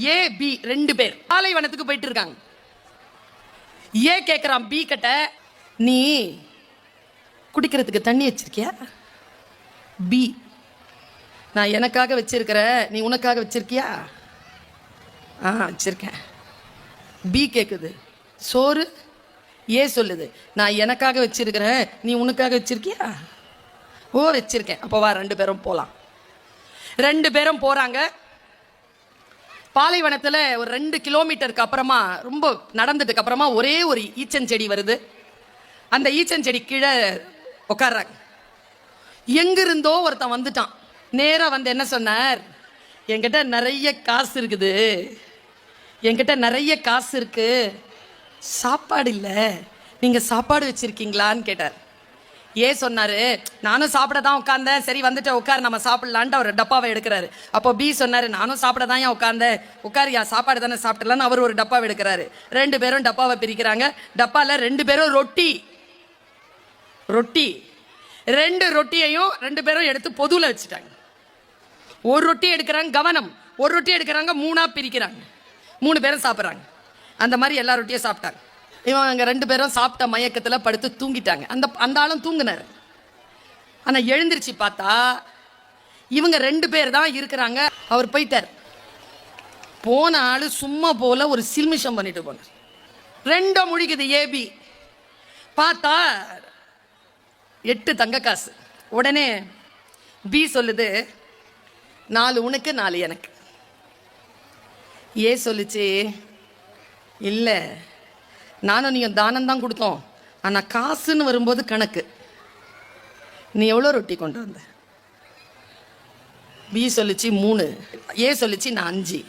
ஏ B ரெண்டு பேர் பாலைவனத்துக்கு போயிட்டு இருக்காங்க. ஏ கேட்குறான் பி கிட்ட, நீ குடிக்கிறதுக்கு தண்ணி வச்சிருக்கியா? பி, நான் எனக்காக வச்சிருக்கிற, நீ உனக்காக வச்சிருக்கியா? வச்சிருக்கேன். பி கேட்குது, சோறு? ஏ சொல்லுது, நான் எனக்காக வச்சிருக்கிறேன், நீ உனக்காக வச்சிருக்கியா? ஓ வச்சிருக்கேன். அப்போ வா ரெண்டு பேரும் போகலாம். ரெண்டு பேரும் போகிறாங்க. பாலைவனத்தில் ஒரு 2 கிலோமீட்டருக்கு அப்புறமா, ரொம்ப நடந்ததுக்கு அப்புறமா ஒரே ஒரு ஈச்சஞ்செடி வருது. அந்த ஈச்சஞ்செடி கீழே உட்கார்றாங்க. எங்கிருந்தோ ஒருத்தன் வந்துட்டான். நேராக வந்து என்ன சொன்னார், என்கிட்ட நிறைய காசு இருக்குது, என்கிட்ட நிறைய காசு இருக்கு, சாப்பாடு இல்லை, நீங்கள் சாப்பாடு வச்சிருக்கீங்களான்னு கேட்டார். ஏ சொன்னாரு, நானும் சாப்பிட தான் உட்காந்தேன், சரி வந்துட்டு உட்கார் நம்ம சாப்பிடலான்ட்டு அவர் டப்பாவை எடுக்கிறாரு. அப்போ பி சொன்னாரு, நானும் சாப்பிட தான் ஏன் உட்காந்தேன், உட்காரியா சாப்பாடு தானே சாப்பிடலான்னு அவர் ஒரு டப்பாவை எடுக்கிறாரு. ரெண்டு பேரும் டப்பாவை பிரிக்கிறாங்க. டப்பாவில் ரெண்டு பேரும் ரொட்டி ரொட்டி 2 ரொட்டியையும் ரெண்டு பேரும் எடுத்து பொதுவில் வச்சுட்டாங்க. ஒரு ரொட்டி எடுக்கிறாங்க, கவனம், ஒரு ரொட்டி எடுக்கிறாங்க, 3ஆ பிரிக்கிறாங்க, 3 பேரும் சாப்பிட்றாங்க. அந்த மாதிரி எல்லா ரொட்டியும் சாப்பிட்டாங்க. இவங்க 2 பேரும் சாப்பிட்ட மயக்கத்தில் படுத்து தூங்கிட்டாங்க. அந்த ஆளும் தூங்கினார். ஆனால் எழுந்திருச்சு பார்த்தா இவங்க 2 பேர் தான் இருக்கிறாங்க. அவர் போயிட்டார். போன ஆள் சும்மா போல ஒரு சில்மிஷம் பண்ணிட்டு போனார். 2 முழிக்குது ஏபி. பார்த்தா 8 தங்க காசு. உடனே பி சொல்லுது, 4 உனக்கு 4 எனக்கு. ஏ சொல்லுச்சு, இல்லை நானும் நீங்கள் தானம் தான் கொடுத்தோம், ஆனால் காசுன்னு வரும்போது கணக்கு. நீ எவ்வளோ ரொட்டி கொண்டு வந்த? பி சொல்லிச்சு 3. ஏ சொல்லிச்சு நான் 5.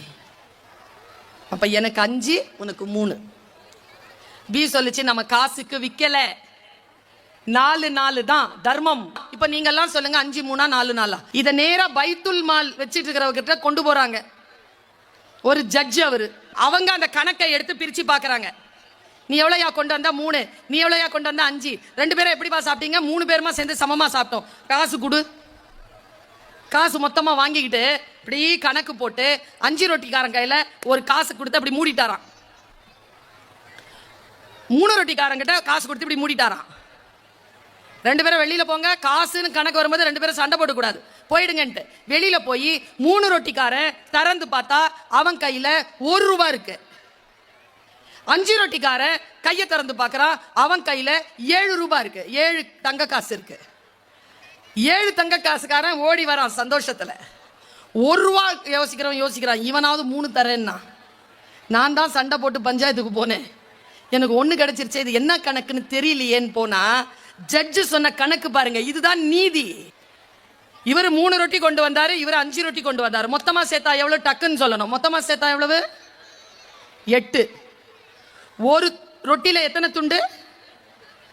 அப்போ எனக்கு 5 உனக்கு 3. பி சொல்லிச்சு நம்ம காசுக்கு விற்கலை, 4 தான் தர்மம். இப்போ நீங்கெல்லாம் சொல்லுங்க, 5 3 4 4. இதை நேராக பைத்துல் மால் வச்சுட்டு இருக்கிறவர்கிட்ட கொண்டு போகிறாங்க. ஒரு ஜட்ஜ் அவங்க அந்த கணக்கை எடுத்து பிரித்து பார்க்குறாங்க. நீ எவ்வளோயா கொண்டு வந்தா? 3. நீ எவ்வளோயா கொண்டு வந்தா? 5. 2 பேரும் எப்படிப்பா சாப்பிட்டீங்க? 3 பேருமா சேர்ந்து சமமாக சாப்பிட்டோம். காசு கொடு. காசு மொத்தமாக வாங்கிக்கிட்டு இப்படி கணக்கு போட்டு 5 ரொட்டிக்காரன் கையில் ஒரு காசு கொடுத்து அப்படி மூடிட்டாரான். 3 ரொட்டிக்காரங்கிட்ட காசு கொடுத்து இப்படி மூடிட்டாரான். 2 பேரும் வெளியில் போங்க, காசுன்னு கணக்கு வரும்போது 2 பேரும் சண்டை போடக்கூடாது, போயிடுங்கன்ட்டு வெளியில் போய் 3 ரொட்டிக்காரன் திறந்து பார்த்தா அவன் கையில் 1 ரூபா இருக்கு. 5 ரொட்டிக்காரன் கையை திறந்து பார்க்குறான், அவன் கையில் 7 ரூபாய் இருக்கு, 7 தங்க காசு இருக்கு. 7 தங்க காசுக்காரன் ஓடி வரான் சந்தோஷத்தில். 1 ரூபா யோசிக்கிறான், இவனாவது 3 தரேன்னா. நான் தான் சண்டை போட்டு பஞ்சாயத்துக்கு போனேன், எனக்கு 1 கிடைச்சிருச்சு, இது என்ன கணக்குன்னு தெரியலையேன்னு போனா ஜட்ஜு சொன்ன கணக்கு பாருங்க, இதுதான் நீதி. இவர் 3 ரொட்டி கொண்டு வந்தாரு, இவர் 5 ரொட்டி கொண்டு வந்தாரு. மொத்தமா சேர்த்தா எவ்வளவு? டக்குன்னு சொல்லணும். மொத்தமா சேர்த்தா எவ்வளவு? 8. ஒரு ரொட்டியில எத்தனை துண்டு?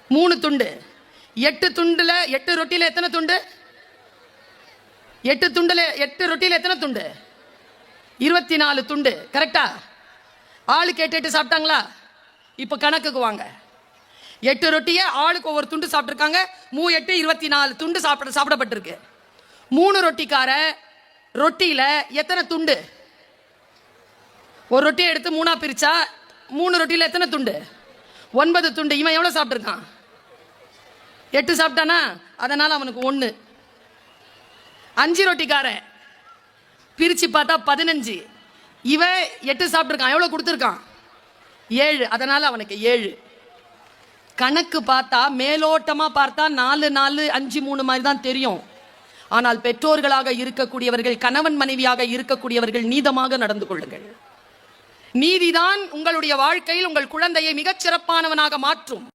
3 துண்டு. 8 துண்டுல 8 ரொட்டியில எத்தனை துண்டு? 8 ரொட்டியில எத்தனை துண்டு? 24 துண்டு. கரெக்டா? ஆளுக்கு 8 சாப்பிட்டாங்களா? இப்ப கணக்குக்கு வாங்க. 8 ரொட்டியை ஆளுக்கு ஒவ்வொரு துண்டு சாப்பிட்டுருக்காங்க. 8 24 துண்டு சாப்பிடப்பட்டிருக்கு. 3 ரொட்டிக்கார ரொட்டியில எத்தனை துண்டு? ஒரு ரொட்டியை எடுத்து 3ஆ பிரிச்சா 3 ரொட்டியில எத்தனை துண்டு? 9 துண்டு. இவன் எவ்வளவு சாப்பிட்டுருக்கான்? 8 சாப்பிட்டானா, அதனால அவனுக்கு 1. 5 ரொட்டிக்கார பிரிச்சு பார்த்தா 15. இவன் 8 சாப்பிட்டுருக்கான், எவ்வளவு கொடுத்துருக்கான்? 7, அதனால அவனுக்கு 7. கணக்கு பார்த்தா மேலோட்டமா பார்த்தா 4 4 5 3 மாதிரி தான் தெரியும். ஆனால் பெற்றோர்களாக இருக்கக்கூடியவர்கள், கணவன் மனைவியாக இருக்கக்கூடியவர்கள் நீதமாக நடந்து கொள்ளுங்கள். நீதிதான் உங்களுடைய வாழ்க்கையில் உங்கள் குழந்தையை மிகச் சிறப்பானவனாக மாற்றும்.